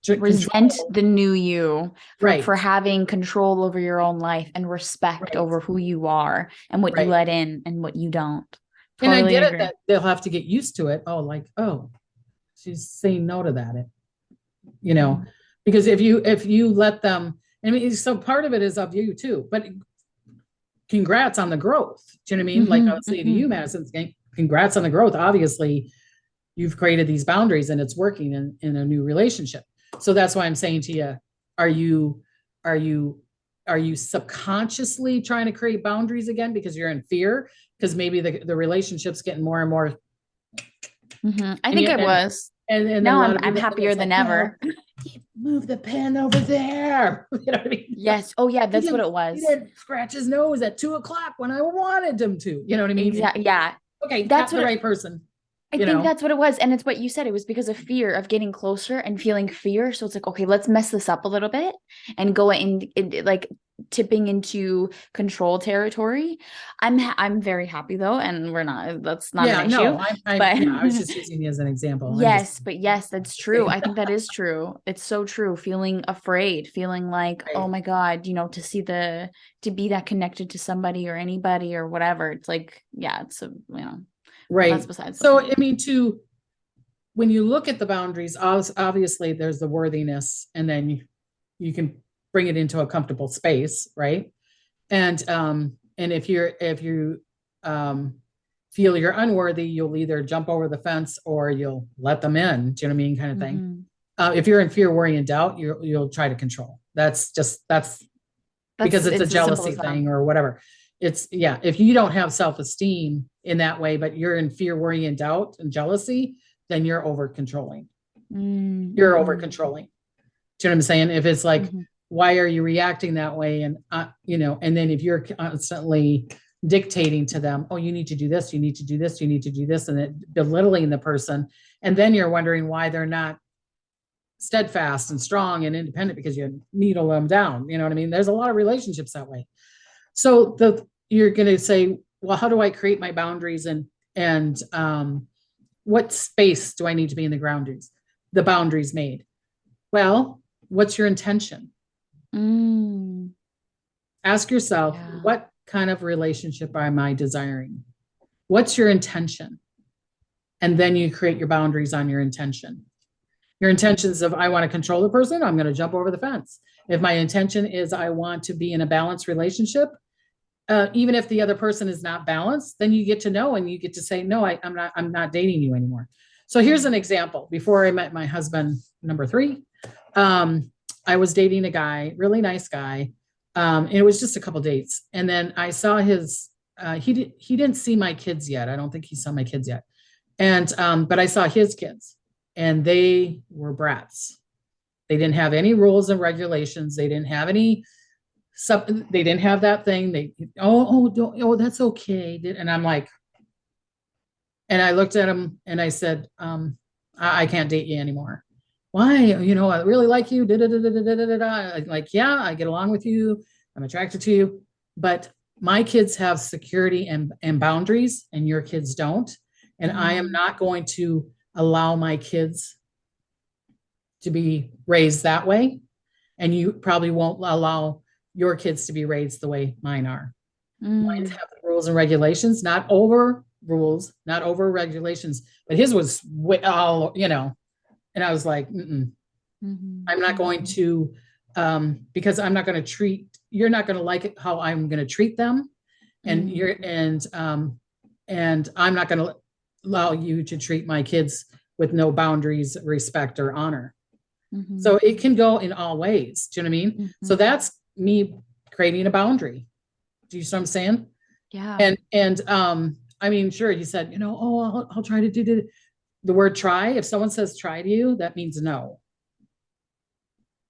resent the new you for having control over your own life and respect over who you are and what you let in and what you don't. And I Totally get it agree. that they'll have to get used to it. Oh, like, oh, she's saying no to that. Mhm. Because if you let them, I mean, so part of it is of you too, but congrats on the growth. Do you know what I mean? Like I'll Mhm. say to you, Mhm. Madison, congrats on the growth. Obviously, you've created these boundaries and it's working in a new relationship. So that's why I'm saying to you, are you, are you, are you subconsciously trying to create boundaries again because you're in fear? Because maybe the relationship's getting more and more, Mhm. I and think you, it was. and then a Now lot I'm of I'm people, and happier it's like, than no, ever. move the pen over there. You know what I mean? Yes. Oh yeah, He that's what didn't, it he was. didn't scratch his nose at 2 o'clock when I wanted him to. You know what I mean? And Exactly. Yeah. okay, That's not what the it, right person. I You think know, that's what it was. And it's what you said. It was because of fear of getting closer and feeling fear. So it's like, okay, let's mess this up a little bit and go in like tipping into control territory. I'm very happy though, and that's not an yeah, issue. no, I'm, But yeah, I was just using you as an example. I'm just yes, that's true. saying, I think that is true. It's so true. Feeling afraid, feeling like, oh right, my God, to be that connected to somebody or anybody or whatever. It's like, yeah, well, that's right. besides the So, point. I mean, when you look at the boundaries, obviously there's the worthiness, and then you can bring it into a comfortable space, right? And if you um, feel you're unworthy, you'll either jump over the fence or you'll let them in. Do you know what I mean, kind of thing. Mhm. If you're in fear, worry, and doubt, you'll try to control. That's because it's a It's as simple jealousy as that. thing or whatever. It's yeah. If you don't have self-esteem in that way, but you're in fear, worry, and doubt and jealousy, then you're over controlling. You're over Mm-hmm. controlling. Do you know what I'm saying? If it's like, Mm-hmm. why are you reacting that way? And and then if you're constantly dictating to them, oh, you need to do this, you need to do this, you need to do this, and it belittling the person, and then you're wondering why they're not steadfast and strong and independent because you needle them down. You know what I mean? There's a lot of relationships that way. So you're going to say, well, how do I create my boundaries, and what space do I need to be in the boundaries made? Well, what's your intention? Mm. Ask yourself, Yeah. what kind of relationship am I desiring? What's your intention? And then you create your boundaries on your intention. Your Mm-hmm. intentions of I want to control the person, I'm going to jump over the fence. If my intention is I want to be in a balanced relationship, even if the other person is not balanced, then you get to know and you get to say, no, I'm not dating you anymore. So here's an example. Before I met my husband, number 3, um, I was dating a guy, really nice guy. And it was just a couple dates. And then I saw he didn't see my kids yet. I don't think he saw my kids yet. But I saw his kids, and they were brats. They didn't have any rules and regulations. They didn't have any they didn't have that thing. That's okay. And I'm like, and I looked at him and I said, I can't date you anymore. Why? I really like you. Da, da, da, da, da, da, da, da. Like, yeah, I get along with you. I'm attracted to you. But my kids have security and boundaries, and your kids don't. And I am Mm. not going to allow my kids to be raised that way. And you probably won't allow your kids to be raised the way mine are. Mine Mm. have rules and regulations, not over rules, not over regulations, but his was and I was like, mm-mm, Mm-hmm. I'm not going to, because I'm not going to you're not going to like it how I'm going to treat them. And Mm. and I'm not going to allow you to treat my kids with no boundaries, respect, or honor. Mm-hmm. So it can go in all ways. Do you know what I mean? So Mm-hmm. that's me creating a boundary. Do you see what I'm saying? Yeah. And I mean, sure, you said, oh, I'll try to do the word try. If someone says try to you, that means no.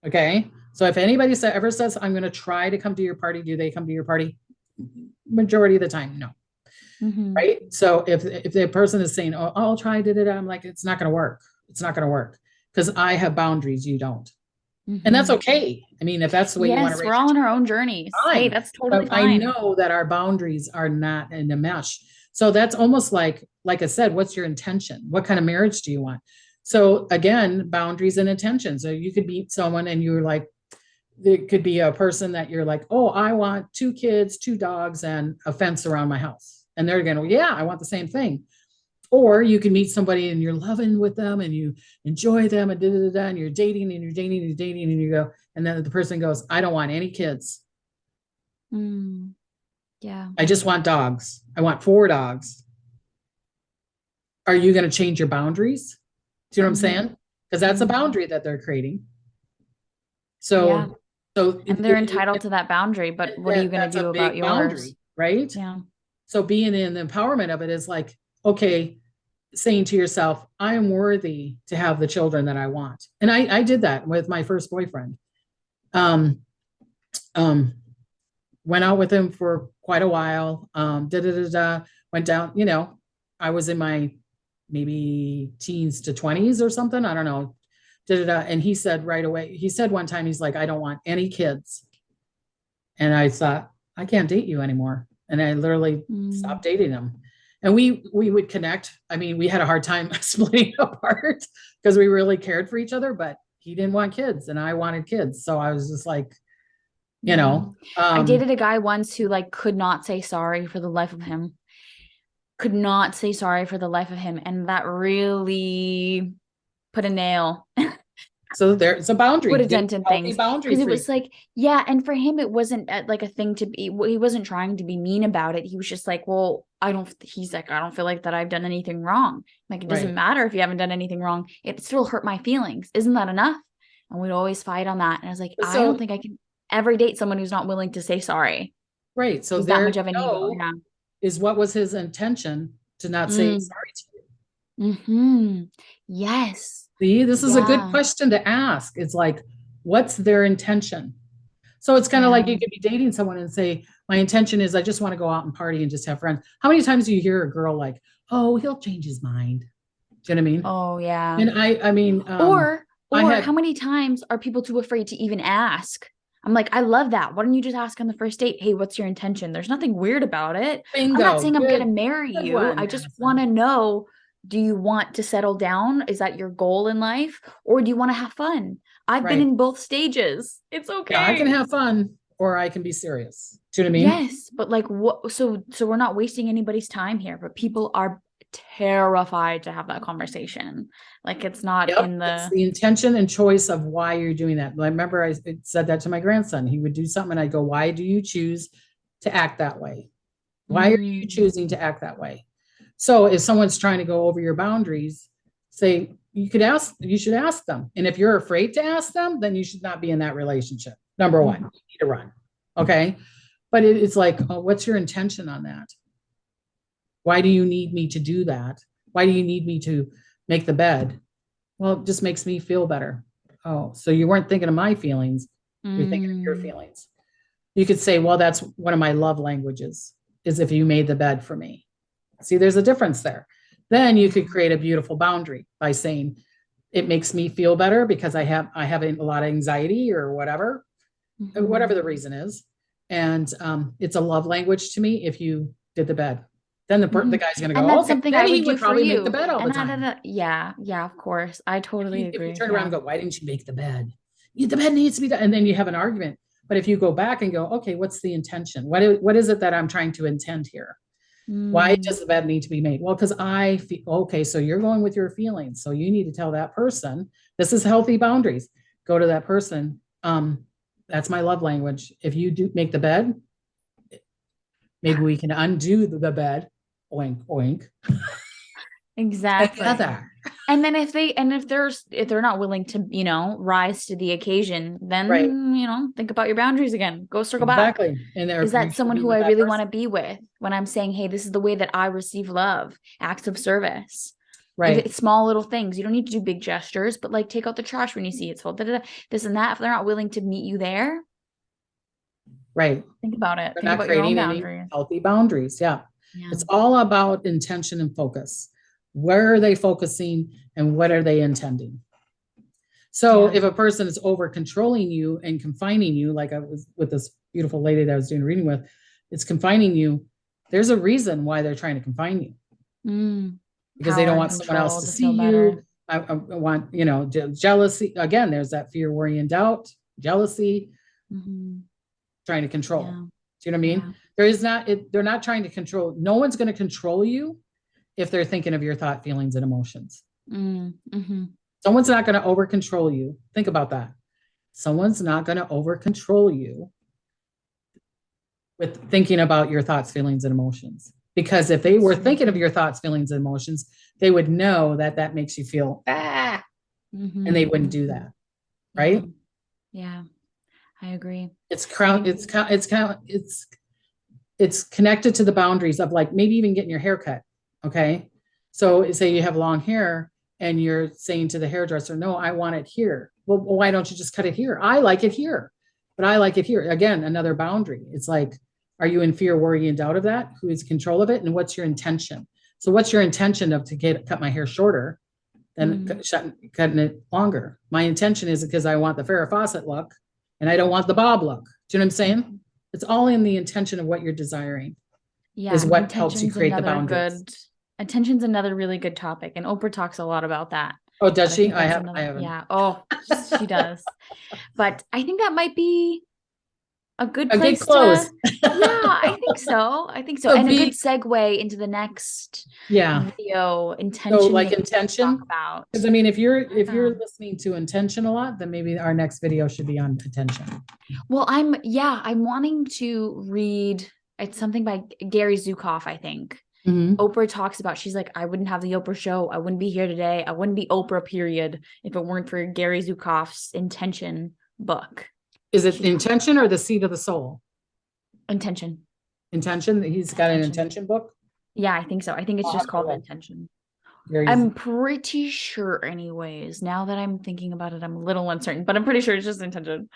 Okay. So if anybody ever says, I'm going to try to come to your party, do they come to your party? Majority of the time, no. Mm-hmm. Right. So if the person is saying, oh, I'll try to, I'm like, it's not going to work. It's not going to work because I have boundaries. You don't. And that's Mm-hmm. okay. I mean, if that's the way you want to Yes, we're raise all your on child, our own journeys. Hey, fine. that's totally But I fine. know that our boundaries are not in a mesh. So that's almost like I said, what's your intention? What kind of marriage do you want? So again, boundaries and intention. So you could meet someone and you're like, there could be a person that you're like, oh, I want 2 kids, 2 dogs, and a fence around my house. And they're going, yeah, I want the same thing. Or you can meet somebody and you're loving with them and you enjoy them and and you're dating and you're dating and you're dating and you go, and then the person goes, I don't want any kids. Yeah. I just want dogs. I want 4 dogs. Are you going to change your boundaries? Do you know what I'm saying? Because that's a boundary that they're creating. So, and they're entitled to that boundary, but what are you going to do about yours? Boundary, right? Yeah. So being in the empowerment of it is like, okay, saying to yourself, I am worthy to have the children that I want. And I did that with my first boyfriend. Went out with him for quite a while. Went down, you know, I was in my maybe teens to 20s or something. I don't know. And he said right away, he said one time, he's like, I don't want any kids. And I thought, I can't date you anymore. And I literally stopped dating him. And we would connect. I mean, we had a hard time splitting apart because we really cared for each other, but he didn't want kids and I wanted kids. So I was just like, you know. I dated a guy once who like could not say sorry for the life of him. Could not say sorry for the life of him. And that really put a nail. So there's a boundary. Put a dent in things. Because it was like, yeah. And for him, it wasn't like a thing to be, he wasn't trying to be mean about it. He was just like, well, he's like, I don't feel like that I've done anything wrong. Like, it doesn't matter if you haven't done anything wrong. It still hurt my feelings. Isn't that enough? And we'd always fight on that. And I was like, I don't think I can ever date someone who's not willing to say sorry. Right. So that much of an ego. Yeah. Is what was his intention to not say sorry to you? Yes. See, this is a good question to ask. It's like, what's their intention? So it's kind of like you could be dating someone and say, my intention is I just want to go out and party and just have friends. How many times do you hear a girl like, oh, he'll change his mind? Do you know what I mean? Oh, yeah. And I mean, or how many times are people too afraid to even ask? I'm like, I love that. Why don't you just ask on the first date? Hey, what's your intention? There's nothing weird about it. Bingo. I'm not saying I'm going to marry you. I just want to know, do you want to settle down? Is that your goal in life? Or do you want to have fun? I've been in both stages. It's okay. Yeah, I can have fun or I can be serious. Do you know what I mean? Yes. But like, what? So we're not wasting anybody's time here, but people are terrified to have that conversation. Like, it's not it's the intention and choice of why you're doing that. I remember I said that to my grandson. He would do something and I go, why do you choose to act that way? Why are you choosing to act that way? So if someone's trying to go over your boundaries, you should ask them. And if you're afraid to ask them, then you should not be in that relationship. Number one, you need to run. Okay. But it's like, what's your intention on that? Why do you need me to do that? Why do you need me to make the bed? Well, it just makes me feel better. Oh, so you weren't thinking of my feelings. You're thinking of your feelings. You could say, well, that's one of my love languages, is if you made the bed for me. See, there's a difference there. Then you could create a beautiful boundary by saying, it makes me feel better because I have a lot of anxiety or whatever, whatever the reason is. And it's a love language to me if you did the bed. Then the guy's going to go, and that's something I would do for you. Make the bed all the time. Yeah, of course. I totally agree. If you turn around and go, why didn't you make the bed? The bed needs to be done. And then you have an argument. But if you go back and go, okay, what's the intention? What is it that I'm trying to intend here? Why does the bed need to be made? Well, because I feel, okay, so you're going with your feelings. So you need to tell that person, this is healthy boundaries. Go to that person. That's my love language. If you do make the bed, maybe we can undo the bed. Oink, oink. Exactly. And then if they're not willing to, rise to the occasion, then, think about your boundaries again. Go circle back. Exactly. And is that someone who I really want to be with when I'm saying, hey, this is the way that I receive love, acts of service. Right. Small little things. You don't need to do big gestures, but like take out the trash when you see it's full. This and that. If they're not willing to meet you there. Right. Think about it. Think about your own boundaries. Healthy boundaries. Yeah. It's all about intention and focus. Where are they focusing and what are they intending? So if a person is over controlling you and confining you, like I was with this beautiful lady that I was doing a reading with, it's confining you. There's a reason why they're trying to confine you. Because they don't want someone else to see you. I want, jealousy. Again, there's that fear, worry, and doubt, jealousy, trying to control. Do Do you know what I mean? Yeah. There is not, they're not trying to control. No one's going to control you if they're thinking of your thought, feelings, and emotions. Mm-hmm. Someone's not going to over control you. Think about that. Someone's not going to over control you with thinking about your thoughts, feelings, and emotions. Because if they were thinking of your thoughts, feelings, and emotions, they would know that that makes you feel, and they wouldn't do that. Right? Yeah, I agree. It's connected to the boundaries of like maybe even getting your hair cut. Okay. So say you have long hair and you're saying to the hairdresser, no, I want it here. Well, why don't you just cut it here? I like it here, but I like it here. Again, another boundary. It's like, are you in fear, worry, and doubt of that? Who is control of it? And what's your intention? So what's your intention of cut my hair shorter than cutting it longer? My intention is because I want the Farrah Fawcett look and I don't want the bob look. Do you know what I'm saying? It's all in the intention of what you're desiring. Yeah. Is what helps you create the boundaries. Attention's another really good topic. And Oprah talks a lot about that. Oh, does she? I haven't. Yeah. Oh, she does. But I think that might be a good place to close. Yeah, I think so. And a good segue into the next video, intention. So like intention about. Because I mean, if you're listening to intention a lot, then maybe our next video should be on intention. Well, I'm wanting to read, it's something by Gary Zukav, I think. Oprah talks about, she's like, I wouldn't have the Oprah show. I wouldn't be here today. I wouldn't be Oprah, period, if it weren't for Gary Zukav's intention book. Is it intention or the seed of the soul? Intention. Intention? He's got an intention book? Yeah, I think so. I think it's just called Intention. I'm pretty sure anyways. Now that I'm thinking about it, I'm a little uncertain, but I'm pretty sure it's just intention.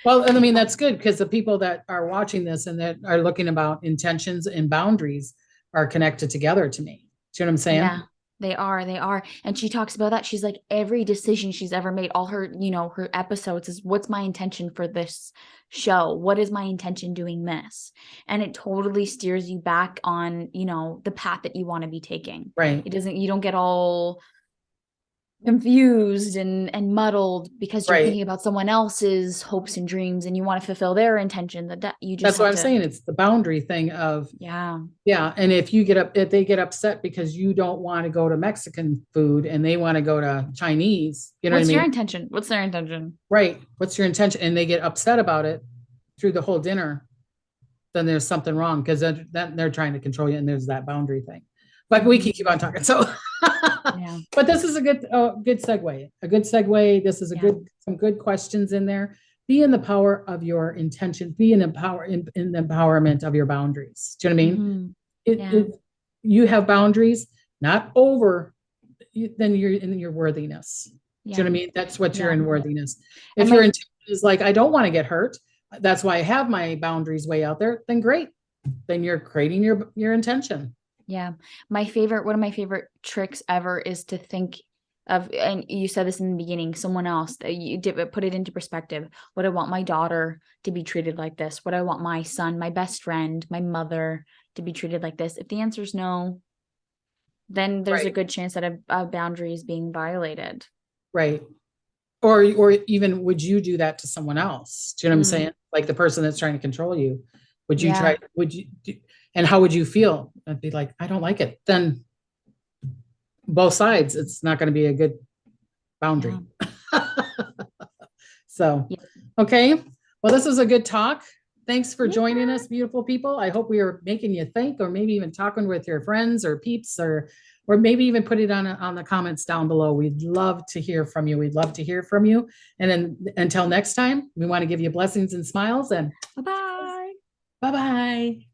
Well, and I mean, that's good because the people that are watching this and that are looking about intentions and boundaries are connected together to me. Do you know what I'm saying? Yeah, they are. And she talks about that. She's like, every decision she's ever made, all her, her episodes is, what's my intention for this show? What is my intention doing this? And it totally steers you back on, the path that you want to be taking. Right. You don't get all confused and muddled because you're thinking about someone else's hopes and dreams and you want to fulfill their intention. That's what I'm saying. It's the boundary thing of and if they get upset because you don't want to go to Mexican food and they want to go to Chinese, you know what I mean? What's your intention? What's their intention? Right. What's your intention? And they get upset about it through the whole dinner, then there's something wrong because they're trying to control you and there's that boundary thing. But we can keep on talking. So but this is a good segue. A good segue. This is some good questions in there. Be in the power of your intention. Be in the empowerment of your boundaries. Do you know what I mean? You have boundaries, not over. Then you're in your worthiness. Do you know what I mean? That's what you're in worthiness. If your intention is like, I don't want to get hurt, that's why I have my boundaries way out there. Then great. Then you're creating your intention. Yeah. One of my favorite tricks ever is to think of, and you said this in the beginning, someone else, you put it into perspective. Would I want my daughter to be treated like this? Would I want my son, my best friend, my mother to be treated like this? If the answer is no, then there's a good chance that a boundary is being violated. Right. Or even would you do that to someone else? Do you know what I'm saying? Like the person that's trying to control you. Would you and how would you feel? I'd be like, I don't like it. Then both sides, it's not going to be a good boundary. Yeah. So, okay. Well, this was a good talk. Thanks for joining us, beautiful people. I hope we are making you think, or maybe even talking with your friends or peeps, or maybe even put it on the comments down below. We'd love to hear from you. We'd love to hear from you. And then until next time, we want to give you blessings and smiles and bye-bye. Bye-bye.